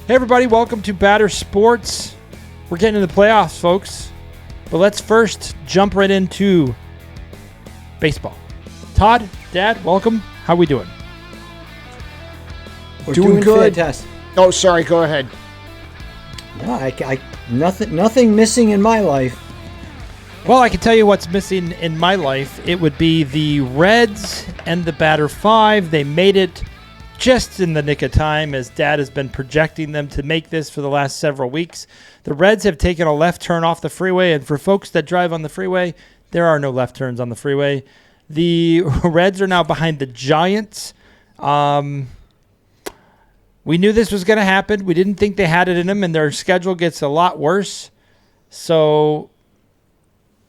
Hey everybody, welcome to Batter Sports. We're getting into the playoffs, folks. But let's first jump right into baseball. Todd, Dad, welcome. How we doing? We're doing good. Fantastic. Oh, sorry. Go ahead. No, nothing missing in my life. Well, I can tell you what's missing in my life. It would be the Reds and the Batter 5. They made it just in the nick of time, as Dad has been projecting them to make this for the last several weeks. The Reds have taken a left turn off the freeway, and for folks that drive on the freeway, there are no left turns on the freeway. The Reds are now behind the Giants. We knew this was going to happen. We didn't think they had it in them, and their schedule gets a lot worse. So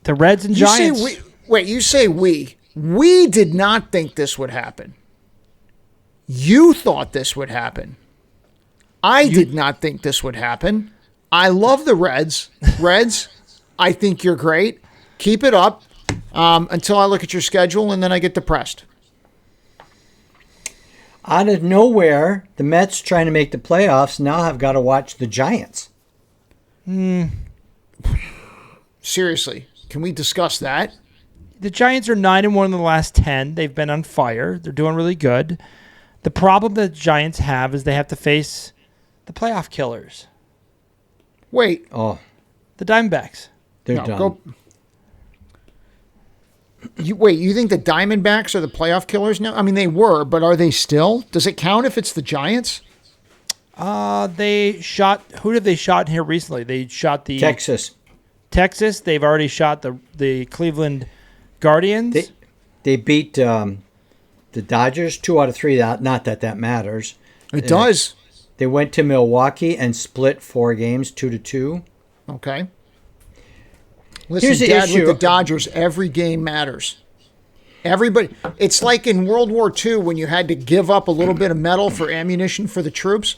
the Reds and Giants. You say we. We did not think this would happen. You thought this would happen. I did not think this would happen. I love the Reds. Reds, I think you're great. Keep it up until I look at your schedule, and then I get depressed. Out of nowhere, the Mets trying to make the playoffs now have got to watch the Giants. Seriously, can we discuss that? The Giants are 9-1 in the last 10. They've been on fire. They're doing really good. The problem that the Giants have is they have to face the playoff killers. Wait. Oh, the Diamondbacks. they're done. You think the Diamondbacks are the playoff killers now? I mean, they were, but are they still? Does it count if it's the Giants? Who did they shot here recently? They shot the Texas. They've already shot the Cleveland Guardians. They beat the Dodgers 2 out of 3. Not that matters. It does. They went to Milwaukee and split 4 games, 2-2. Okay. Listen, Here's the Dad, issue. with the Dodgers, every game matters. Everybody. It's like in World War II when you had to give up a little bit of metal for ammunition for the troops.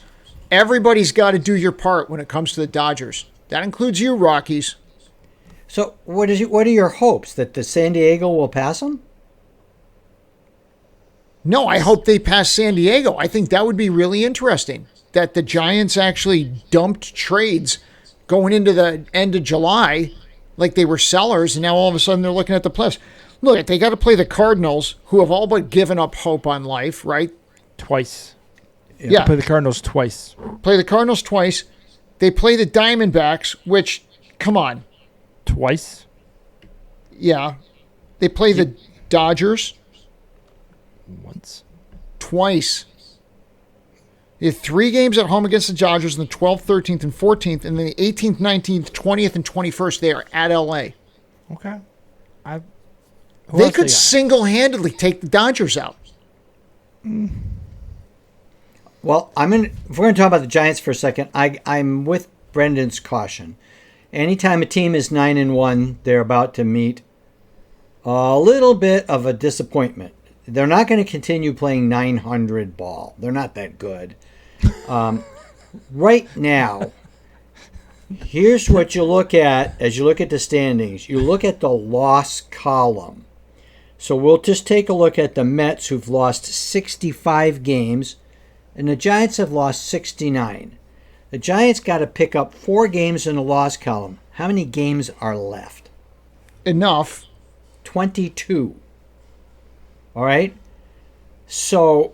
Everybody's got to do your part when it comes to the Dodgers. That includes you, Rockies. So what are your hopes? That the San Diego will pass them? No, I hope they pass San Diego. I think that would be really interesting. That the Giants actually dumped trades going into the end of July like they were sellers, and now all of a sudden they're looking at the playoffs. Look, they got to play the Cardinals, who have all but given up hope on life, right? Twice. Yeah. Play the Cardinals twice. Play the Cardinals twice. They play the Diamondbacks, which, come on. Twice? Yeah. They play the Dodgers. Once. Twice. They had 3 games at home against the Dodgers on the 12th, 13th, and 14th, and then the 18th, 19th, 20th, and 21st, they are at L.A. Okay. They could single-handedly take the Dodgers out. Well, if we're going to talk about the Giants for a second, I'm with Brendan's caution. Anytime a team is 9-1, they're about to meet a little bit of a disappointment. They're not going to continue playing 900 ball. They're not that good. Right now, here's what you look at as you look at the standings. You look at the loss column. So we'll just take a look at the Mets, who've lost 65 games, and the Giants have lost 69. The Giants got to pick up 4 games in the loss column. How many games are left? Enough. 22. All right? So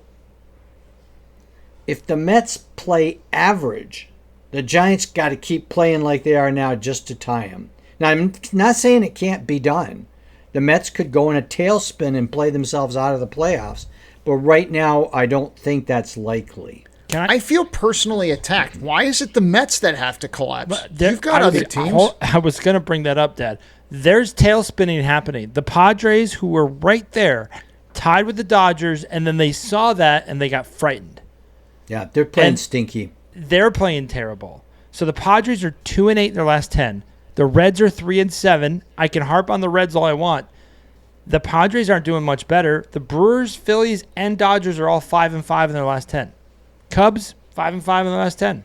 if the Mets play average, the Giants got to keep playing like they are now just to tie them. Now, I'm not saying it can't be done. The Mets could go in a tailspin and play themselves out of the playoffs. But right now, I don't think that's likely. I feel personally attacked. Why is it the Mets that have to collapse? You've got other teams. I was going to bring that up, Dad. There's tail spinning happening. The Padres, who were right there, tied with the Dodgers, and then they saw that and they got frightened. Yeah, they're playing stinky. They're playing terrible. So the Padres are 2-8 in their last 10. The Reds are 3-7. I can harp on the Reds all I want. The Padres aren't doing much better. The Brewers, Phillies, and Dodgers are all 5-5 in their last 10. Cubs, 5-5 in the last 10.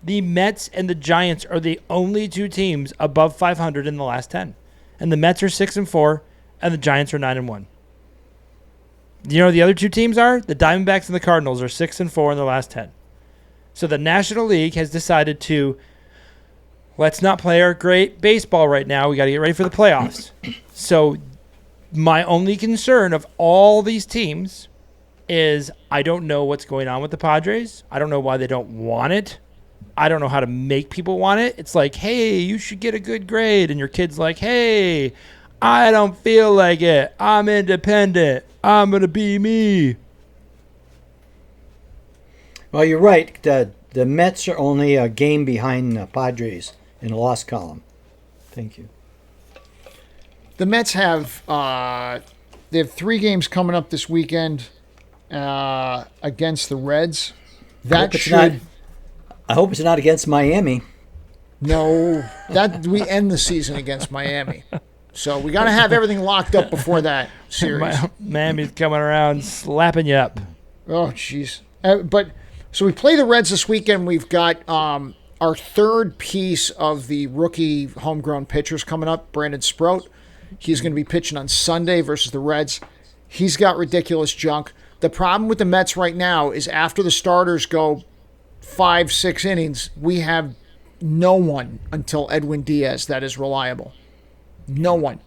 The Mets and the Giants are the only 2 teams above 500 in the last 10. And the Mets are 6-4, and the Giants are 9-1. You know who the other 2 teams are? The Diamondbacks and the Cardinals are 6-4 in the last 10. So the National League has decided to, let's not play our great baseball right now. We got to get ready for the playoffs. So my only concern of all these teams is I don't know what's going on with the Padres. I don't know why they don't want it. I don't know how to make people want it. It's like, hey, you should get a good grade. And your kid's like, hey, I don't feel like it. I'm independent. I'm going to be me. Well, you're right. The Mets are only a game behind the Padres in the loss column. Thank you. The Mets have they have 3 games coming up this weekend against the Reds. I hope it's not against Miami. No, that we end the season against Miami. So we got to have everything locked up before that series. Miami's coming around slapping you up. Oh, jeez. So we play the Reds this weekend. We've got our third piece of the rookie homegrown pitchers coming up, Brandon Sproat. He's going to be pitching on Sunday versus the Reds. He's got ridiculous junk. The problem with the Mets right now is after the starters go 5-6 innings, we have no one until Edwin Diaz that is reliable. No one.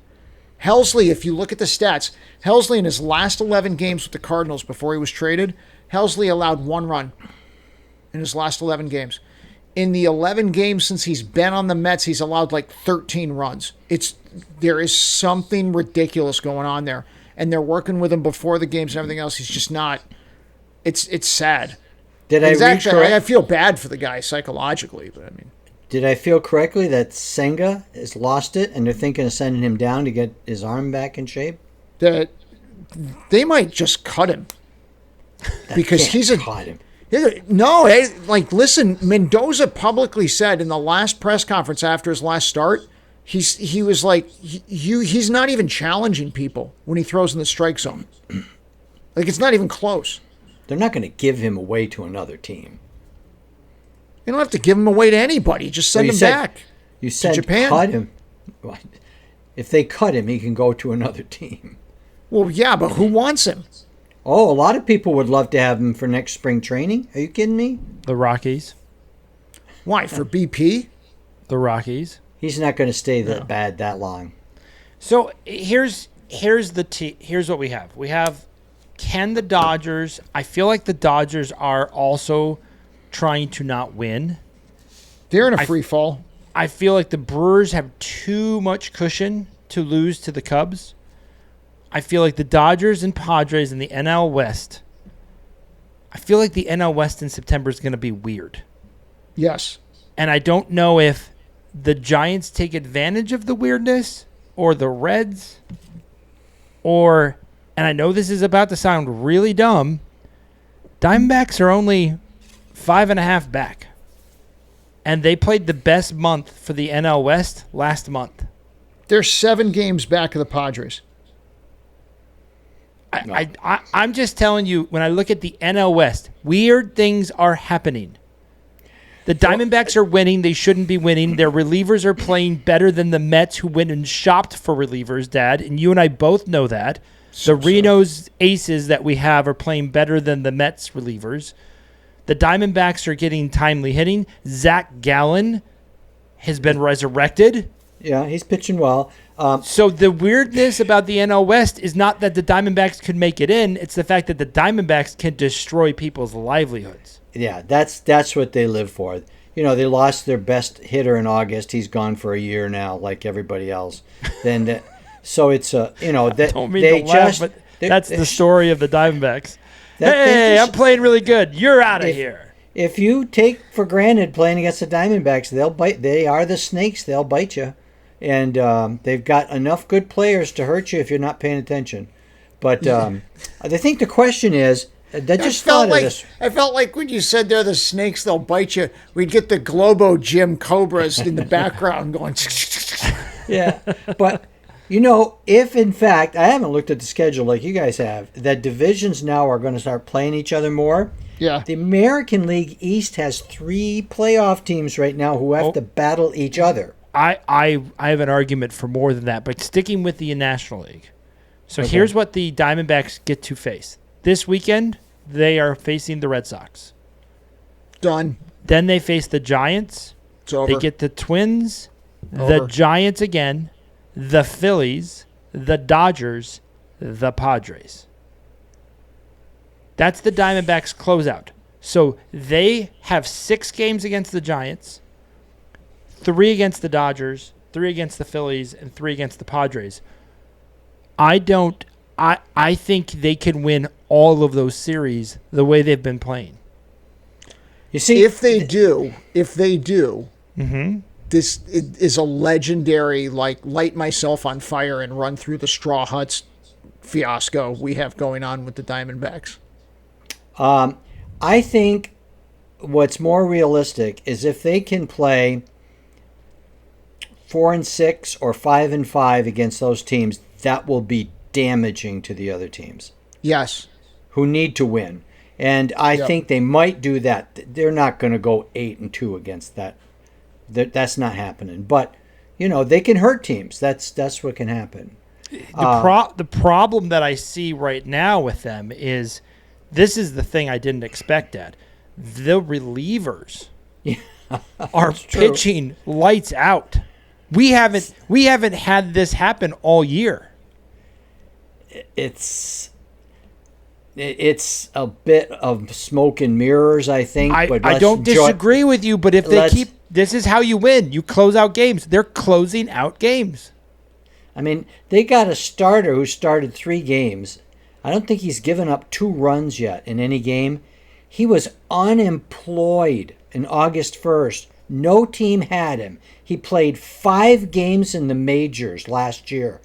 Helsley, if you look at the stats, Helsley in his last 11 games with the Cardinals before he was traded, Helsley allowed 1 run in his last 11 games. In the 11 games since he's been on the Mets, he's allowed like 13 runs. There is something ridiculous going on there. And they're working with him before the games and everything else. He's just not. It's sad. I feel bad for the guy psychologically, but I mean. Did I feel correctly that Senga has lost it and they're thinking of sending him down to get his arm back in shape? That they might just cut him because he's a. Cut him. No, listen. Mendoza publicly said in the last press conference after his last start, he was like, he's not even challenging people when he throws in the strike zone. Like it's not even close. They're not going to give him away to another team. You don't have to give him away to anybody. Just send him back. You said to Japan. Cut him. If they cut him, he can go to another team. Well, yeah, but who wants him? Oh, a lot of people would love to have him for next spring training. Are you kidding me? The Rockies. Why, for BP? The Rockies. He's not going to stay that bad that long. So here's what we have. We have, can the Dodgers? I feel like the Dodgers are also trying to not win. They're in a free fall. I feel like the Brewers have too much cushion to lose to the Cubs. I feel like the Dodgers and Padres in the NL West. I feel like the NL West in September is going to be weird. Yes. And I don't know if the Giants take advantage of the weirdness or the Reds and I know this is about to sound really dumb, Diamondbacks are only 5.5 back. And they played the best month for the NL West last month. They're 7 games back of the Padres. I'm just telling you, when I look at the NL West, weird things are happening. The Diamondbacks are winning. They shouldn't be winning. Their relievers are playing better than the Mets, who went and shopped for relievers, Dad. And you and I both know that. Reno's aces that we have are playing better than the Mets relievers. The Diamondbacks are getting timely hitting. Zach Gallen has been resurrected. Yeah, he's pitching well. So the weirdness about the NL West is not that the Diamondbacks could make it in. It's the fact that the Diamondbacks can destroy people's livelihoods. Yeah, that's what they live for. You know, they lost their best hitter in August. He's gone for a year now, like everybody else. So it's don't mean to laugh, but that's the story of the Diamondbacks. I'm playing really good. You're out of here. If you take for granted playing against the Diamondbacks, they'll bite. They are the snakes. They'll bite you, and they've got enough good players to hurt you if you're not paying attention. But I think the question is. I felt like when you said they're the snakes, they'll bite you. We'd get the Globo Gym Cobras in the background going. Yeah, but if in fact I haven't looked at the schedule like you guys have, that divisions now are going to start playing each other more. Yeah, the American League East has 3 playoff teams right now who have to battle each other. I have an argument for more than that, but sticking with the National League. So here's what the Diamondbacks get to face. This weekend, they are facing the Red Sox. done. Then they face the Giants. It's over. They get the Twins, Over. the Giants again, the Phillies, the Dodgers, the Padres. That's the Diamondbacks closeout. So they have 6 games against the Giants, 3 against the Dodgers, 3 against the Phillies, and 3 against the Padres. I think they can win all of those series the way they've been playing. You see, if they do, Mm-hmm. this is a legendary, like, light myself on fire and run through the straw huts fiasco we have going on with the Diamondbacks. I think what's more realistic is if they can play 4-6 or 5-5 against those teams, that will be damaging to the other teams. Yes. Who need to win. And I think they might do that. They're not going to go 8-2 against that. That's not happening. But, they can hurt teams. That's what can happen. The problem that I see right now with them is, this is the thing I didn't expect, Dad. The relievers are pitching lights out. We haven't had this happen all year. It's a bit of smoke and mirrors, I think. I don't disagree with you, but if they keep, this is how you win. You close out games. They're closing out games. I mean, they got a starter who started 3 games. I don't think he's given up 2 runs yet in any game. He was unemployed in August 1st. No team had him. He played 5 games in the majors last year,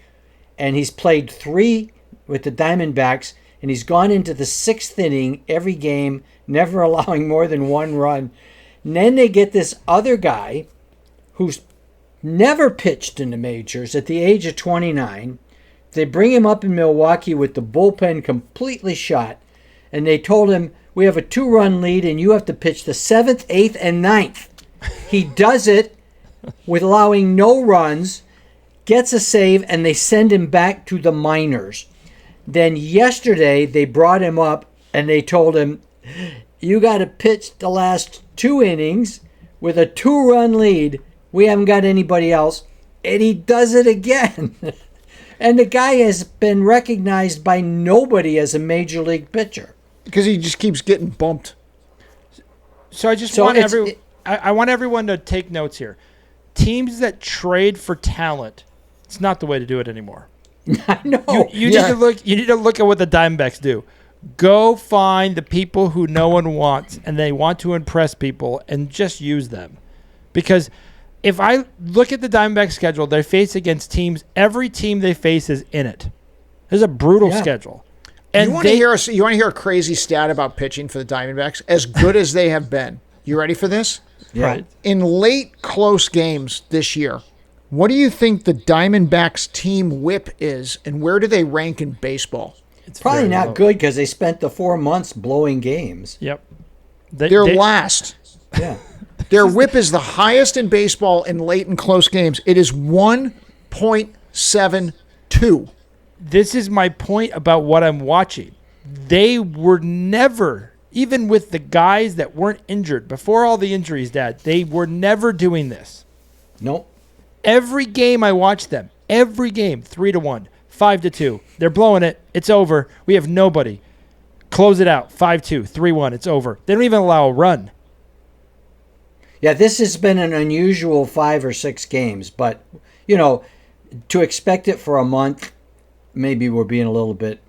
and he's played 3 with the Diamondbacks, and he's gone into the 6th inning every game, never allowing more than 1 run. And then they get this other guy who's never pitched in the majors at the age of 29. They bring him up in Milwaukee with the bullpen completely shot, and they told him, we have a 2-run lead, and you have to pitch the 7th, 8th, and 9th. He does it with allowing no runs, gets a save, and they send him back to the minors. Then yesterday, they brought him up, and they told him, you got to pitch the last 2 innings with a 2-run lead. We haven't got anybody else. And he does it again. And the guy has been recognized by nobody as a major league pitcher. Because he just keeps getting bumped. So I want everyone to take notes here. Teams that trade for talent, it's not the way to do it anymore. I know. You need to look at what the Diamondbacks do. Go find the people who no one wants and they want to impress people and just use them. Because if I look at the Diamondbacks schedule, they face against teams, every team they face is in it. There's a brutal schedule. And you want to hear a crazy stat about pitching for the Diamondbacks? As good as they have been. You ready for this? Yeah. Right. In late close games this year, what do you think the Diamondbacks team whip is, and where do they rank in baseball? It's probably not good because they spent the 4 months blowing games. Yep. They're last. Yeah. Their whip is the highest in baseball in late and close games. It is 1.72. This is my point about what I'm watching. They were never, even with the guys that weren't injured, before all the injuries, Dad, they were never doing this. Nope. Every game I watch them, every game, 3-1, 5-2. They're blowing it. It's over. We have nobody. Close it out. 5-2, 3-1. It's over. They don't even allow a run. Yeah, this has been an unusual 5 or 6 games, but, to expect it for a month, maybe we're being a little bit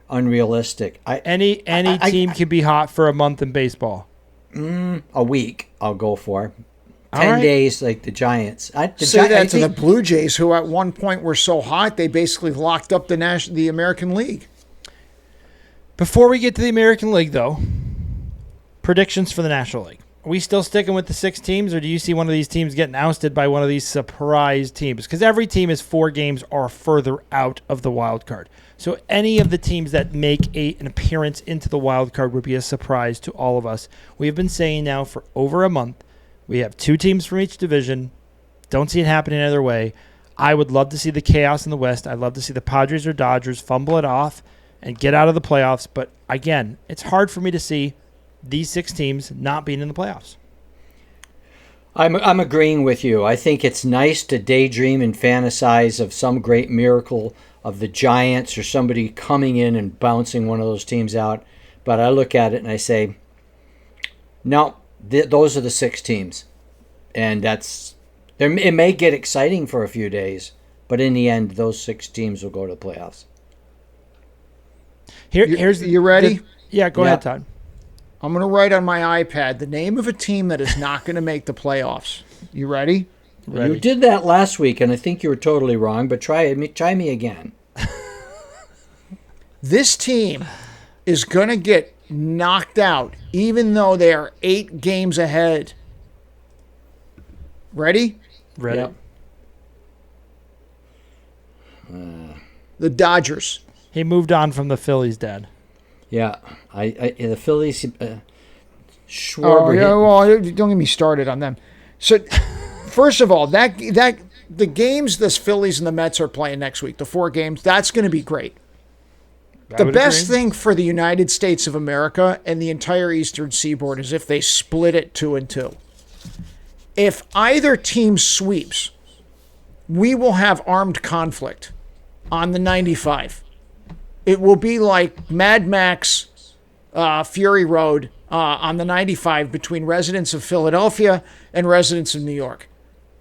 unrealistic. Any team can be hot for a month in baseball. A week, I'll go for. All 10 right. days like the Giants. Say that to the Blue Jays, who at one point were so hot, they basically locked up the American League. Before we get to the American League, though, predictions for the National League. Are we still sticking with the 6 teams, or do you see one of these teams getting ousted by one of these surprise teams? Because every team is 4 games or further out of the wild card. So any of the teams that make an appearance into the wild card would be a surprise to all of us. We have been saying now for over a month, we have 2 teams from each division. Don't see it happening either way. I would love to see the chaos in the West. I'd love to see the Padres or Dodgers fumble it off and get out of the playoffs. But again, it's hard for me to see these 6 teams not being in the playoffs. I'm agreeing with you. I think it's nice to daydream and fantasize of some great miracle of the Giants or somebody coming in and bouncing one of those teams out. But I look at it and I say, no, those are the 6 teams. And it may get exciting for a few days, but in the end, those 6 teams will go to the playoffs. Here's you ready? Go ahead, Todd. I'm going to write on my iPad the name of a team that is not going to make the playoffs. You ready? You did that last week, and I think you were totally wrong, but try me again. This team is going to get knocked out, even though they are 8 games ahead. Ready? Ready. Yep. The Dodgers. He moved on from the Phillies, Dad. Yeah, the Phillies. Schwarber. Oh, yeah, well, don't get me started on them. So, first of all, that the games the Phillies and the Mets are playing next week, the 4 games, that's going to be great. The best thing for the United States of America and the entire Eastern Seaboard is if they split it 2-2. If either team sweeps, we will have armed conflict on the 95. It will be like Mad Max Fury Road on the 95 between residents of Philadelphia and residents of New York.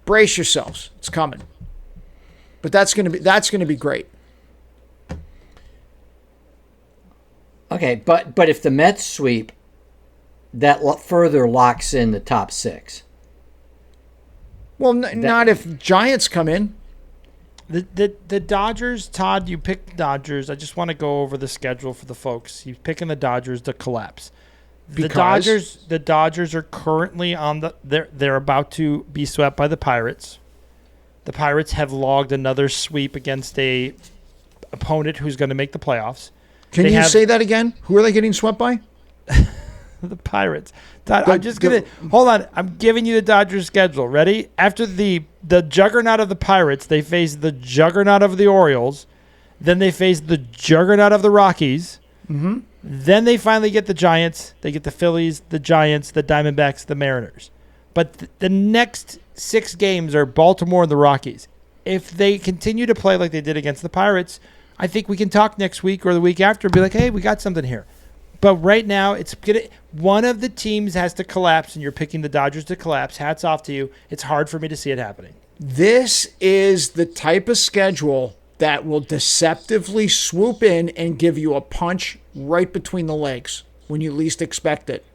Brace yourselves. It's coming. But that's going to be great. Okay, but if the Mets sweep, that further locks in the top 6. Well, not if Giants come in. The Dodgers, Todd, you picked the Dodgers. I just want to go over the schedule for the folks. You're picking the Dodgers to collapse. The Dodgers are currently on they're about to be swept by the Pirates. The Pirates have logged another sweep against a opponent who's going to make the playoffs. Can you say that again? Who are they getting swept by? The Pirates. Todd, I'm just going to hold on. I'm giving you the Dodgers schedule. Ready? After the juggernaut of the Pirates, they face the juggernaut of the Orioles. Then they face the juggernaut of the Rockies. Mm-hmm. Then they finally get the Giants. They get the Phillies, the Giants, the Diamondbacks, the Mariners. But the next 6 games are Baltimore and the Rockies. If they continue to play like they did against the Pirates, I think we can talk next week or the week after and be like, hey, we got something here. But right now, one of the teams has to collapse, and you're picking the Dodgers to collapse. Hats off to you. It's hard for me to see it happening. This is the type of schedule that will deceptively swoop in and give you a punch right between the legs when you least expect it.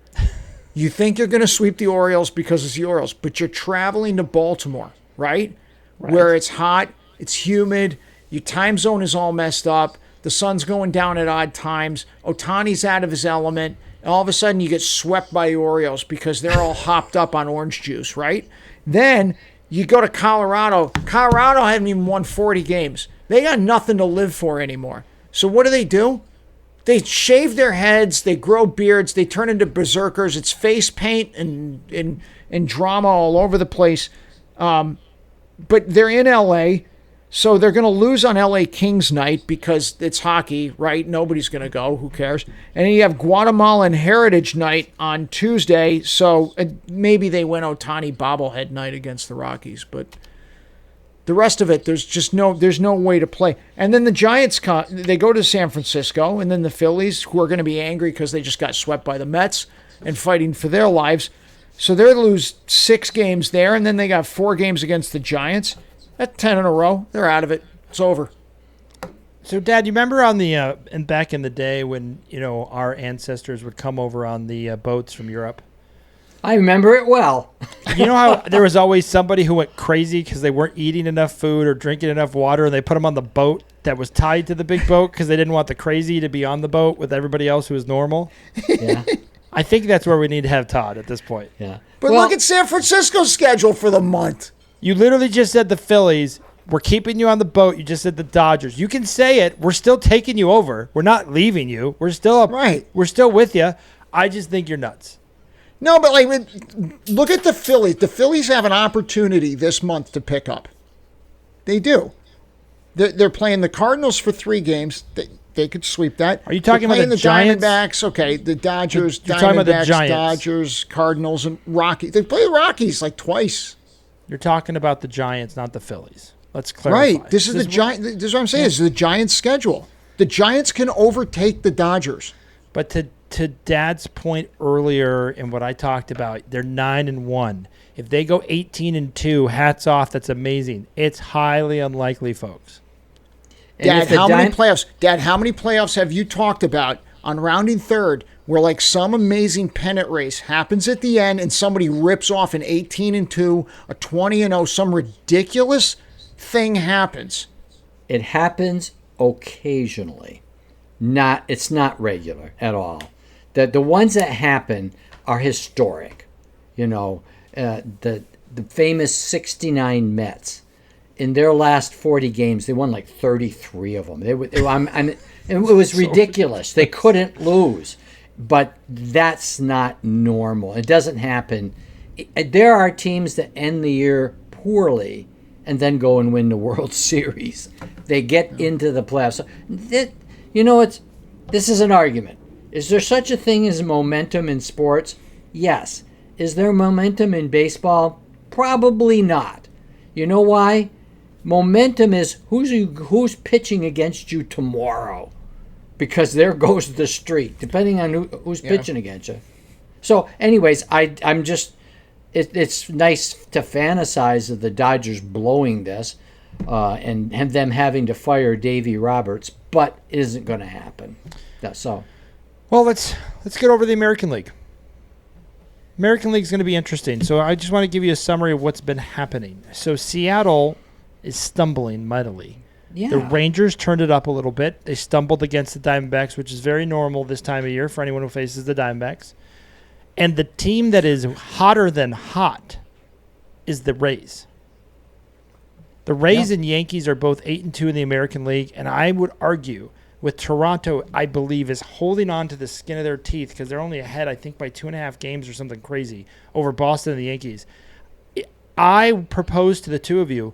You think you're going to sweep the Orioles because it's the Orioles, but you're traveling to Baltimore, right? Where it's hot, it's humid, your time zone is all messed up, the sun's going down at odd times, Ohtani's out of his element, and all of a sudden you get swept by the Orioles because they're all hopped up on orange juice, right? Then you go to Colorado. Colorado haven't even won 40 games. They got nothing to live for anymore. So what do? They shave their heads, they grow beards, they turn into berserkers. It's face paint and drama all over the place. But they're in L.A., so they're going to lose on L.A. Kings night because it's hockey, right? Nobody's going to go. Who cares? And then you have Guatemalan Heritage night on Tuesday, so maybe they win Ohtani bobblehead night against the Rockies. But the rest of it, there's no way to play. And then the Giants, they go to San Francisco, and then the Phillies, who are going to be angry because they just got swept by the Mets and fighting for their lives. So they'll lose 6 games there, and then they got 4 games against the Giants. That's 10 in a row. They're out of it. It's over. So, Dad, you remember on the and back in the day when our ancestors would come over on the boats from Europe? I remember it well. You know how there was always somebody who went crazy because they weren't eating enough food or drinking enough water, and they put them on the boat that was tied to the big boat because they didn't want the crazy to be on the boat with everybody else who was normal? Yeah. I think that's where we need to have Todd at this point. Yeah. But look at San Francisco's schedule for the month. You literally just said the Phillies. We're keeping you on the boat. You just said the Dodgers. You can say it. We're still taking you over. We're not leaving you. We're still up. Right. We're still with you. I just think you're nuts. No, but look at the Phillies. The Phillies have an opportunity this month to pick up. They do. They're playing the Cardinals for 3 games. They could sweep that. Are you talking They're about the playing Giants? Diamondbacks? Okay, the Dodgers, You're talking about the Diamondbacks, Giants. Dodgers, Cardinals, and Rockies. They play the Rockies like twice. You're talking about the Giants, not the Phillies. Let's clarify. Right. This is the Giant. This is what I'm saying. This is the Giants' schedule. The Giants can overtake the Dodgers. But to Dad's point earlier in what I talked about, they're 9-1. If they go 18-2, hats off. That's amazing. It's highly unlikely, folks. Dad, how many playoffs? Dad, how many playoffs have you talked about on rounding third where like some amazing pennant race happens at the end and somebody rips off an 18-2, a 20-0, some ridiculous thing happens? It happens occasionally. It's not regular at all. The ones that happen are historic. The famous 69 Mets. In their last 40 games, they won like 33 of them. It was ridiculous. They couldn't lose. But that's not normal. It doesn't happen. There are teams that end the year poorly and then go and win the World Series. They get into the playoffs. This is an argument. Is there such a thing as momentum in sports? Yes. Is there momentum in baseball? Probably not. You know why? Momentum is who's pitching against you tomorrow, because there goes the streak, depending on who's pitching against you. So, anyways, I'm just it's nice to fantasize of the Dodgers blowing this, and them having to fire Davey Roberts, but it isn't going to happen. So, well, let's get over the American League. American League is going to be interesting. So I just want to give you a summary of what's been happening. So Seattle is stumbling mightily. Yeah. The Rangers turned it up a little bit. They stumbled against the Diamondbacks, which is very normal this time of year for anyone who faces the Diamondbacks. And the team that is hotter than hot is the Rays. The Rays and Yankees are both 8-2 in the American League, and I would argue with Toronto, I believe, is holding on to the skin of their teeth because they're only ahead, I think, by 2.5 games or something crazy over Boston and the Yankees. I propose to the two of you,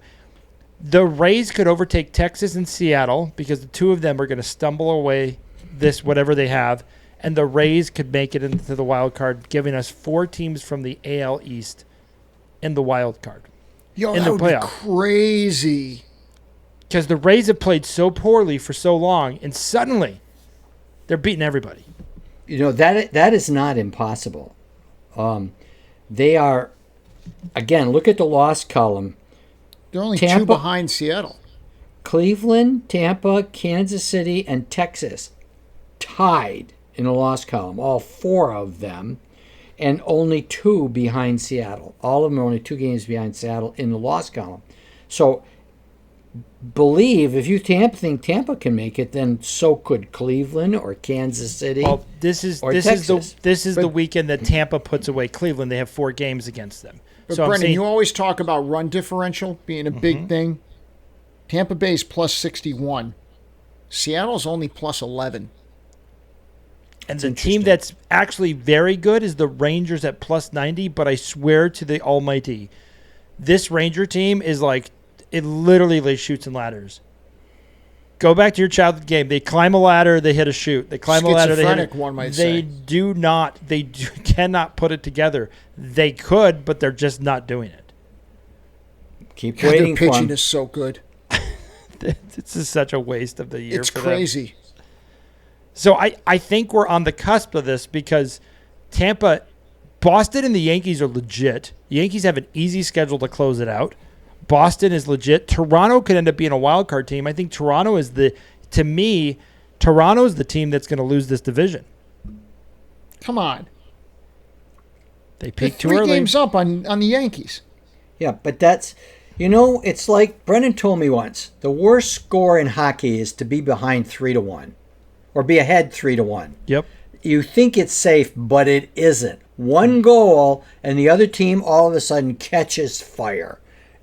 the Rays could overtake Texas and Seattle because the two of them are going to stumble away this whatever they have, and the Rays could make it into the wild card, giving us 4 teams from the AL East in the wild card. Yo, in that the would playoff. be crazy. Because the Rays have played so poorly for so long, and suddenly they're beating everybody. That is not impossible. They are, again, look at the loss column. They're only 2 behind Seattle. Cleveland, Tampa, Kansas City, and Texas tied in the loss column, all 4 of them, and only 2 behind Seattle. All of them are only 2 games behind Seattle in the loss column. So if you think Tampa can make it, then so could Cleveland or Kansas City. Well, this is the weekend that Tampa puts away Cleveland. They have 4 games against them. But Brendan, you always talk about run differential being a big thing. Tampa Bay's plus 61. Seattle's only plus 11. And the team that's actually very good is the Rangers at plus 90, but I swear to the almighty, this Ranger team is like, it literally shoots and ladders. Go back to your childhood game. They climb a ladder, they hit a shoot. They climb a ladder, they hit a... one might they say. Cannot put it together. They could, but they're just not doing it. Keep waiting their for pitching them. is so good. This is such a waste of the year. It's for crazy. Them. So I think we're on the cusp of this because Boston and the Yankees are legit. The Yankees have an easy schedule to close it out. Boston is legit. Toronto could end up being a wild card team. I think Toronto is the team that's going to lose this division. Come on. They peaked too 3 early. games up on the Yankees. Yeah, but that's, it's like Brennan told me once, the worst score in hockey is to be behind 3-1 or be ahead 3-1. Yep. You think it's safe, but it isn't. 1 goal and the other team all of a sudden catches fire.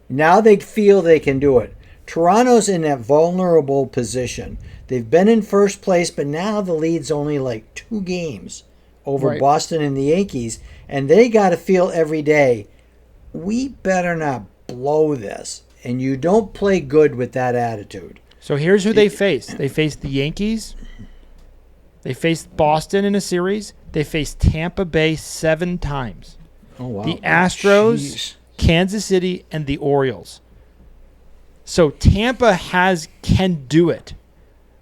Now they feel they can do it. Toronto's in that vulnerable position. They've been in first place, but now the lead's only like 2 games over Boston and the Yankees, and they got to feel every day, we better not blow this. And you don't play good with that attitude. So here's who they faced. They faced the Yankees. They faced Boston in a series. They faced Tampa Bay 7 times. Oh, wow. The Astros, Jeez. Kansas City, and the Orioles. So Tampa can do it.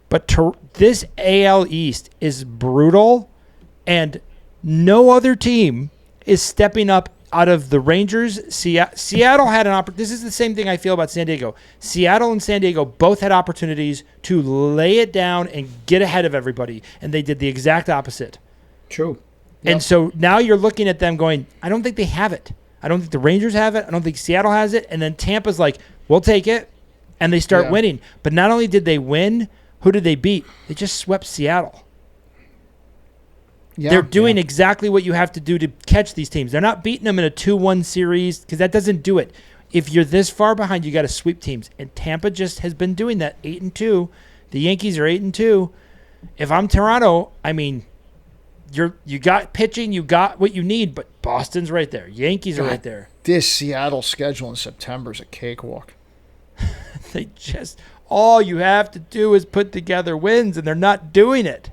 But this AL East is brutal, and no other team is stepping up out of the Rangers. Seattle had an opportunity. This is the same thing I feel about San Diego. Seattle and San Diego both had opportunities to lay it down and get ahead of everybody, and they did the exact opposite. True. And so now you're looking at them going, I don't think they have it. I don't think the Rangers have it. I don't think Seattle has it. And then Tampa's like, we'll take it. And they start winning. But not only did they win, who did they beat? They just swept Seattle. Yeah, They're doing exactly what you have to do to catch these teams. They're not beating them in a 2-1 series because that doesn't do it. If you're this far behind, you got to sweep teams. And Tampa just has been doing that, 8-2. The Yankees are 8-2. If I'm Toronto, I mean, you got pitching, you got what you need, but Boston's right there. Yankees are right there. This Seattle schedule in September is a cakewalk. They just, all you have to do is put together wins, and they're not doing it.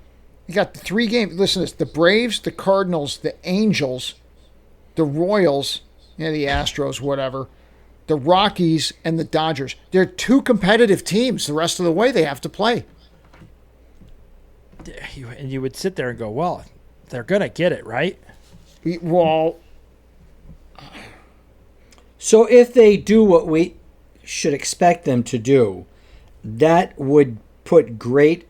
You got the 3 games. Listen to this. The Braves, the Cardinals, the Angels, the Royals, the Astros, whatever, the Rockies, and the Dodgers. They're 2 competitive teams the rest of the way they have to play. And you would sit there and go, well, they're going to get it, right? Well, So if they do what we should expect them to do, that would put great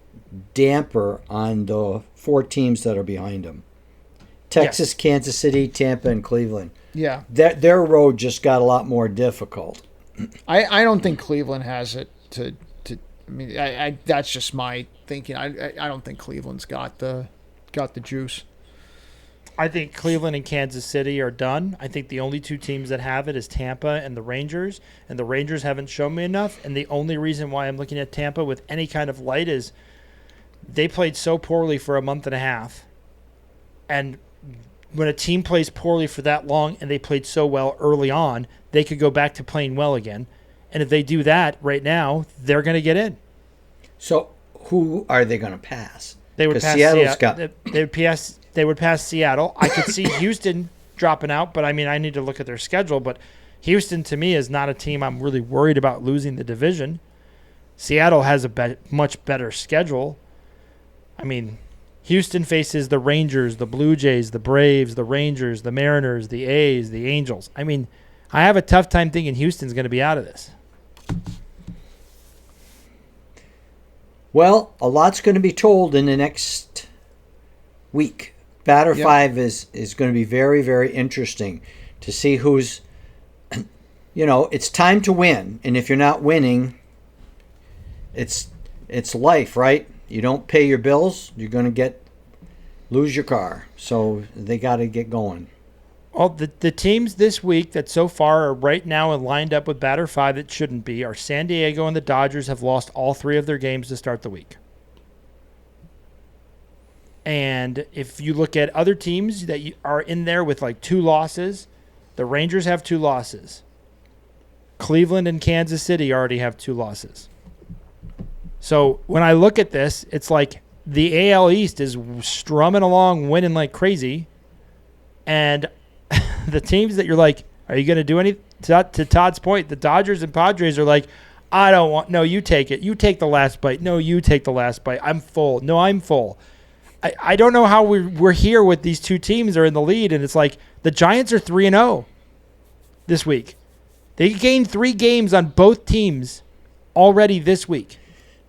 damper on the 4 teams that are behind them. Texas, Kansas City, Tampa, and Cleveland. yeah. Their road just got a lot more difficult. I don't think Cleveland has it to I mean, I that's just my thinking. I don't think Cleveland's got the juice. I think Cleveland and Kansas City are done. I think the only 2 teams that have it is Tampa and the Rangers, and the Rangers haven't shown me enough. And the only reason why I'm looking at Tampa with any kind of light is they played so poorly for a month and a half. And when a team plays poorly for that long and they played so well early on, they could go back to playing well again. And if they do that right now, they're going to get in. So who are they going to pass? They would pass Seattle. They would pass Seattle. I could see Houston dropping out, but I mean, I need to look at their schedule. But Houston, to me, is not a team I'm really worried about losing the division. Seattle has a much better schedule. I mean, Houston faces the Rangers, the Blue Jays, the Braves, the Rangers, the Mariners, the A's, the Angels. I mean, I have a tough time thinking Houston's going to be out of this. Well, a lot's going to be told in the next week. Batter 5 is going to be very, very interesting to see who's, it's time to win. And if you're not winning, it's life, right? You don't pay your bills, you're going to lose your car. So they got to get going. Well, the teams this week that so far are right now and lined up with batter 5 that shouldn't be are San Diego and the Dodgers have lost all 3 of their games to start the week. And if you look at other teams that are in there with like 2 losses, the Rangers have 2 losses. Cleveland and Kansas City already have 2 losses. So when I look at this, it's like the AL East is strumming along, winning like crazy. And the teams that you're like, are you going to do anything? To Todd's point, the Dodgers and Padres are like, I don't want, no, you take it. You take the last bite. No, you take the last bite. I'm full. No, I'm full. I don't know how we're here with these 2 teams that are in the lead, and it's like the Giants are 3-0 this week. They gained 3 games on both teams already this week.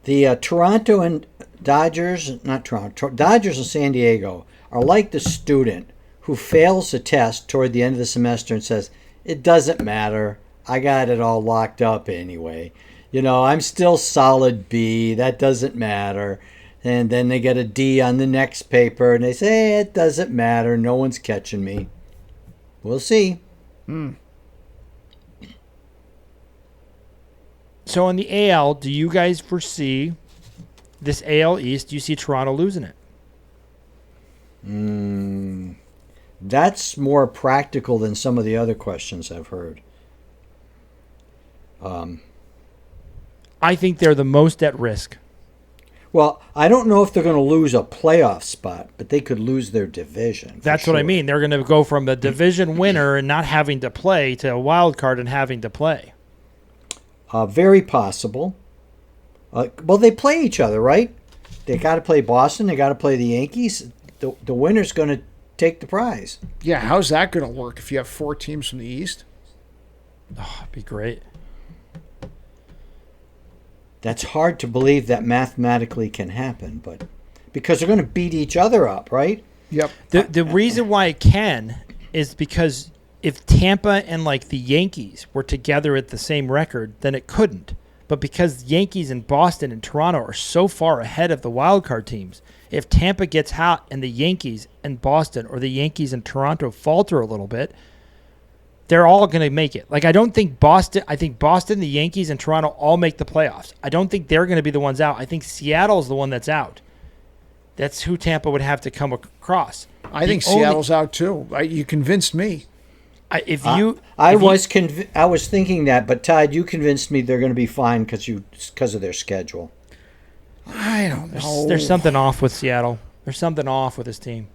The Toronto and Dodgers and San Diego are like the student who fails a test toward the end of the semester and says, it doesn't matter. I got it all locked up anyway. I'm still solid B. That doesn't matter. And then they get a D on the next paper and they say, hey, it doesn't matter. No one's catching me. We'll see. So in the AL, do you guys foresee this AL East? Do you see Toronto losing it? That's more practical than some of the other questions I've heard. I think they're the most at risk. Well, I don't know if they're going to lose a playoff spot, but they could lose their division. That's what I mean. They're going to go from the division winner and not having to play to a wild card and having to play. Very possible. Well, they play each other, right? They got to play Boston. They got to play the Yankees. The winner's going to take the prize. Yeah, how's that going to work if you have 4 teams from the East? Oh, it'd be great. That's hard to believe that mathematically can happen, but because they're going to beat each other up, right? Yep. The reason why it can is because if Tampa and like the Yankees were together at the same record, then it couldn't. But because Yankees and Boston and Toronto are so far ahead of the wild card teams, if Tampa gets hot and the Yankees and Boston or the Yankees and Toronto falter a little bit, they're all going to make it. Like, I think Boston, the Yankees, and Toronto all make the playoffs. I don't think they're going to be the ones out. I think Seattle's the one that's out. That's who Tampa would have to come across. I think Seattle's out too. You convinced me. I was thinking that, but Todd, you convinced me they're going to be fine because of their schedule. I don't know. There's something off with Seattle. There's something off with this team.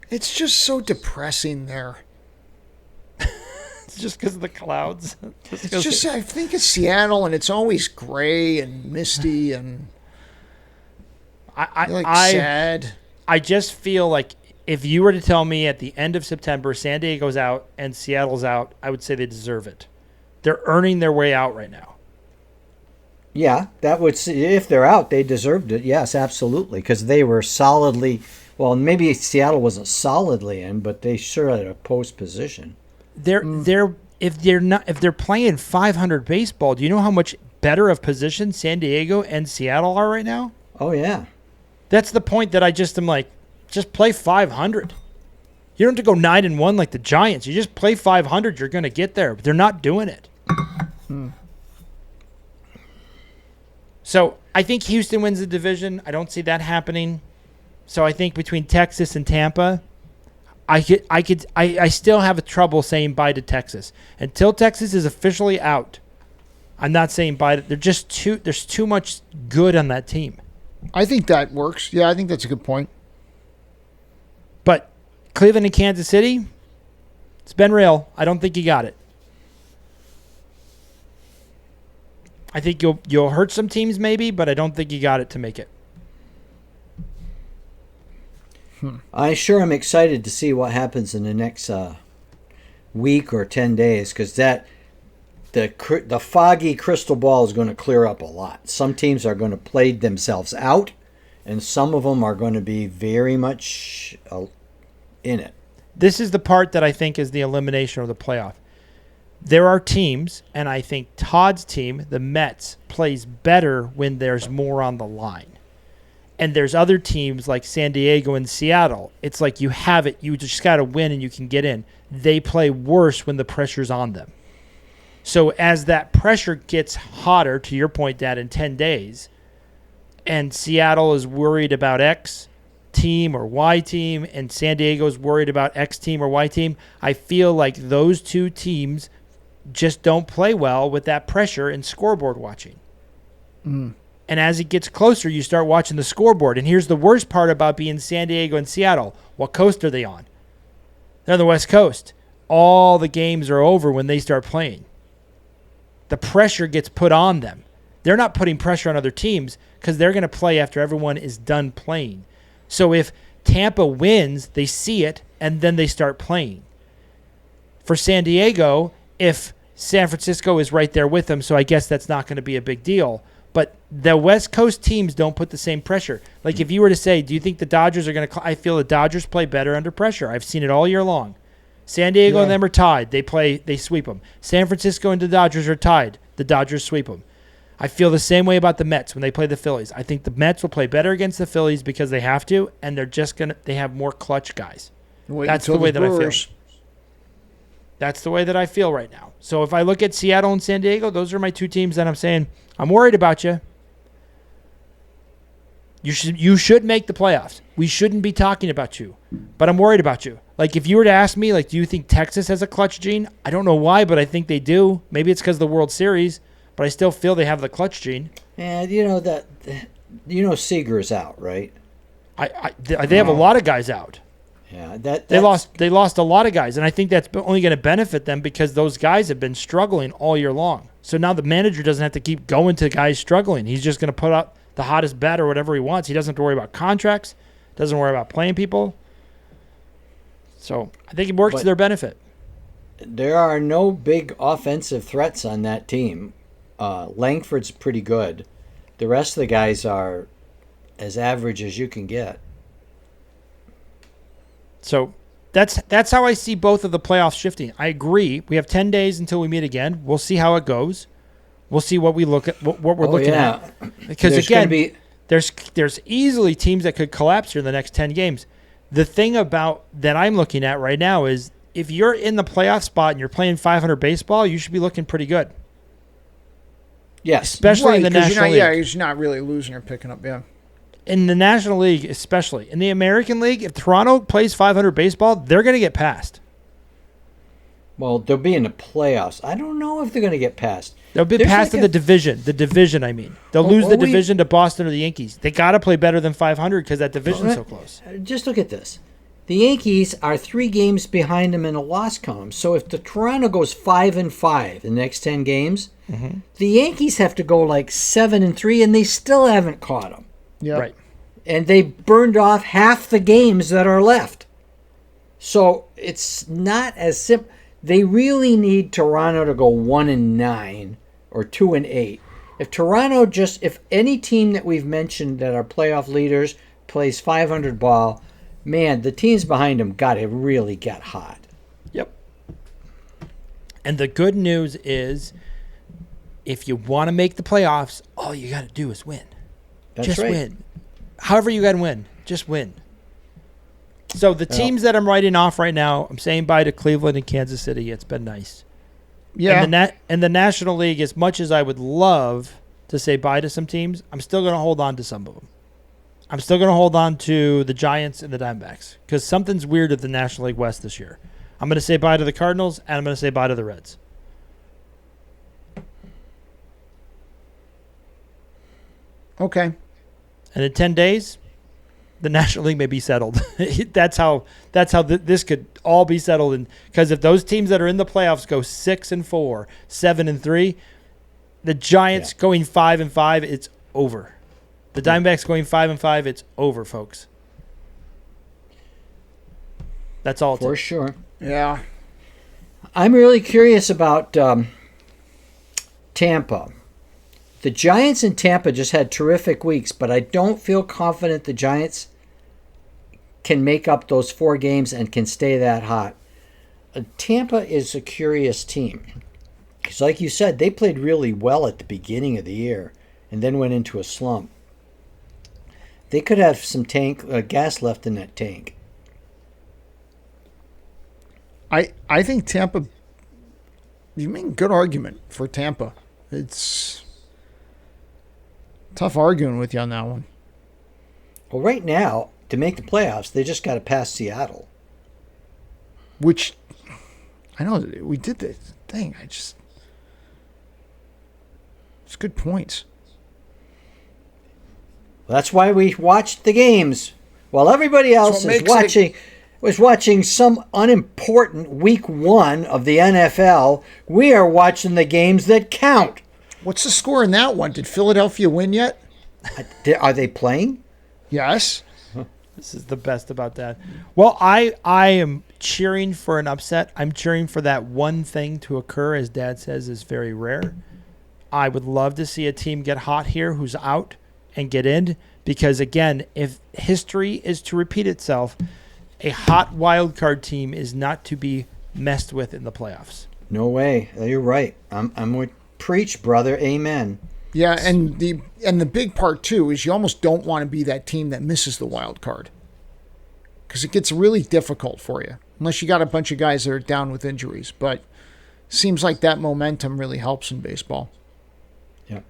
It's just so depressing there. It's just because of the clouds. I think it's Seattle, and it's always gray and misty, and sad. I just feel like if you were to tell me at the end of September San Diego's out and Seattle's out, I would say they deserve it. They're earning their way out right now. Yeah, that would, if they're out, they deserved it. Yes, absolutely, because they were solidly. Well, maybe Seattle wasn't solidly in, but they sure had a post position. If they're playing 500 baseball, do you know how much better of position San Diego and Seattle are right now? Oh yeah, that's the point that I just am like, just play 500. You don't have to go 9-1 like the Giants. You just play 500. You're going to get there, but they're not doing it. So I think Houston wins the division. I don't see that happening. So I think between Texas and Tampa, I still have a trouble saying bye to Texas. Until Texas is officially out, I'm not saying bye. There's too much good on that team. I think that works. Yeah, I think that's a good point. But Cleveland and Kansas City, it's been real. I don't think you got it. I think you'll hurt some teams maybe, but I don't think you got it to make it. I sure am excited to see what happens in the next week or 10 days, because the foggy crystal ball is going to clear up a lot. Some teams are going to play themselves out, and some of them are going to be very much in it. This is the part that I think is the elimination of the playoff. There are teams, and I think Todd's team, the Mets, plays better when there's more on the line. And there's other teams like San Diego and Seattle. It's like you have it. You just got to win and you can get in. They play worse when the pressure's on them. So as that pressure gets hotter, to your point, Dad, in 10 days, and Seattle is worried about X team or Y team, and San Diego is worried about X team or Y team, I feel like those two teams just don't play well with that pressure in scoreboard watching. And as it gets closer, you start watching the scoreboard. And here's the worst part about being San Diego and Seattle. What coast are they on? They're on the West Coast. All the games are over when they start playing. The pressure gets put on them. They're not putting pressure on other teams because they're going to play after everyone is done playing. So if Tampa wins, they see it, and then they start playing. For San Diego, if San Francisco is right there with them, so I guess that's not going to be a big deal. But the West Coast teams don't put the same pressure. Like if you were to say, do you think the Dodgers are going to – I feel the Dodgers play better under pressure. I've seen it all year long. San Diego and them are tied. They sweep them. San Francisco and the Dodgers are tied. The Dodgers sweep them. I feel the same way about the Mets when they play the Phillies. I think the Mets will play better against the Phillies because they have to, and they're just going to – they have more clutch guys. That's the way that I feel. That's the way that I feel right now. So if I look at Seattle and San Diego, those are my two teams that I'm saying, I'm worried about you. You should make the playoffs. We shouldn't be talking about you, but I'm worried about you. Like if you were to ask me, like, do you think Texas has a clutch gene? I don't know why, but I think they do. Maybe it's because of the World Series, but I still feel they have the clutch gene. And Seager's out, right? They have a lot of guys out. Yeah, they lost a lot of guys, and I think that's only going to benefit them because those guys have been struggling all year long. So now the manager doesn't have to keep going to guys struggling. He's just going to put up the hottest bat or whatever he wants. He doesn't have to worry about contracts, doesn't worry about playing people. So I think it works to their benefit. There are no big offensive threats on that team. Langford's pretty good. The rest of the guys are as average as you can get. So that's how I see both of the playoffs shifting. I agree. We have 10 days until we meet again. We'll see how it goes. We'll see what we look at, what we're looking at. Because there's easily teams that could collapse here in the next 10 games. The thing about that I'm looking at right now is if you're in the playoff spot and you're playing 500 baseball, you should be looking pretty good. Yes, especially in the National League. Yeah, he's not really losing or picking up. Yeah. In the National League, especially. In the American League, if Toronto plays 500 baseball, they're going to get passed. Well, they'll be in the playoffs. I don't know if they're going to get passed. They'll be passed in the division. The division, I mean. They'll lose the division to Boston or the Yankees. They got to play better than 500 because that division's so close. Just look at this. The Yankees are 3 games behind them in a loss column. So if the Toronto goes 5-5 in the next 10 games, the Yankees have to go like 7-3, and they still haven't caught them. Yeah. Right. And they burned off half the games that are left. So it's not as simple. They really need Toronto to go 1-9 or 2-8. If any team that we've mentioned that are playoff leaders plays 500 ball, man, the teams behind them got to really get hot. Yep. And the good news is if you want to make the playoffs, all you got to do is win. That's right. Win. However you got to win. Just win. So the teams that I'm writing off right now, I'm saying bye to Cleveland and Kansas City. It's been nice. Yeah. And the National League, as much as I would love to say bye to some teams, I'm still going to hold on to some of them. I'm still going to hold on to the Giants and the Diamondbacks because something's weird at the National League West this year. I'm going to say bye to the Cardinals, and I'm going to say bye to the Reds. Okay. And in 10 days, the National League may be settled. That's how this could all be settled. And because if those teams that are in the playoffs go 6-4, 7-3, the Giants going 5-5, it's over. The Diamondbacks going 5-5, it's over, folks. That's all. For sure. Yeah. I'm really curious about Tampa. The Giants in Tampa just had terrific weeks, but I don't feel confident the Giants can make up those 4 games and can stay that hot. Tampa is a curious team. Because like you said, they played really well at the beginning of the year and then went into a slump. They could have some gas left in that tank. I think Tampa, you make a good argument for Tampa. It's tough arguing with you on that one. Well, right now, to make the playoffs, they just got to pass Seattle. Which, I know we did this thing. It's good points. Well, that's why we watched the games. While everybody else was watching some unimportant week 1 of the NFL, we are watching the games that count. What's the score in that one? Did Philadelphia win yet? Are they playing? Yes. This is the best about that. Well, I am cheering for an upset. I'm cheering for that one thing to occur, as Dad says, is very rare. I would love to see a team get hot here who's out and get in because, again, if history is to repeat itself, a hot wild card team is not to be messed with in the playoffs. No way. You're right. I'm with preach, brother. Amen. Yeah, and the big part too is you almost don't want to be that team that misses the wild card because it gets really difficult for you unless you got a bunch of guys that are down with injuries. But seems like that momentum really helps in baseball. Yeah,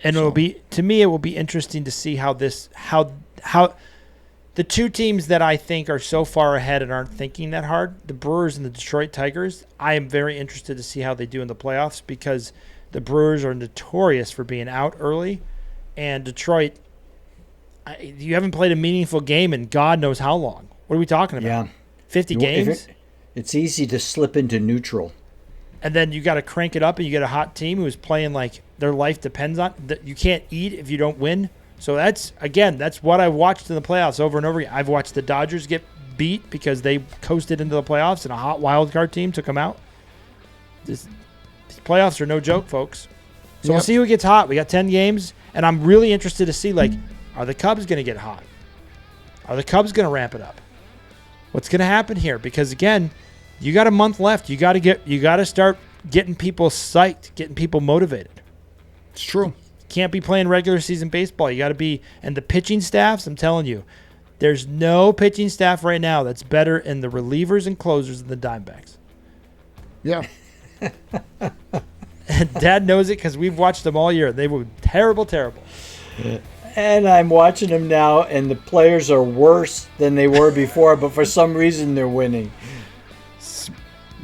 and it will be interesting to see how the two teams that I think are so far ahead and aren't thinking that hard, the Brewers and the Detroit Tigers. I am very interested to see how they do in the playoffs because The Brewers are notorious for being out early, and Detroit, you haven't played a meaningful game in God knows how long. What are we talking about? Yeah. 50 games? It's easy to slip into neutral. And then you got to crank it up, and you get a hot team who's playing like their life depends on that. You can't eat if you don't win. So that's what I watched in the playoffs over and over again. I've watched the Dodgers get beat because they coasted into the playoffs and a hot wild card team took them out. These playoffs are no joke, folks. So we'll see who gets hot. We got 10 games, and I'm really interested to see, like, are the Cubs going to get hot? Are the Cubs going to ramp it up? What's going to happen here? Because, again, you got a month left. You got to start getting people psyched, getting people motivated. It's true. Can't be playing regular season baseball. You got to be, and the pitching staffs, I'm telling you, there's no pitching staff right now that's better in the relievers and closers than the Diamondbacks. Yeah. And Dad knows it because we've watched them all year. They were terrible, terrible. And I'm watching them now, and the players are worse than they were before, but for some reason they're winning.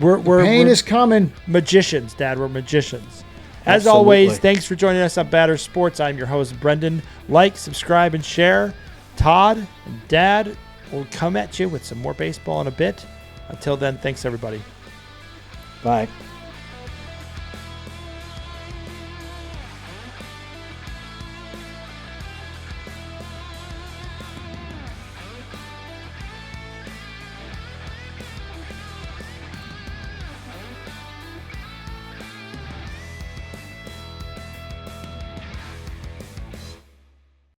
Pain is coming. Magicians, Dad. We're magicians. As Absolutely. always, thanks for joining us on Batter Sports. I'm your host, Brendan. Like, subscribe, and share. Todd and Dad will come at you with some more baseball in a bit. Until then, thanks, everybody. Bye.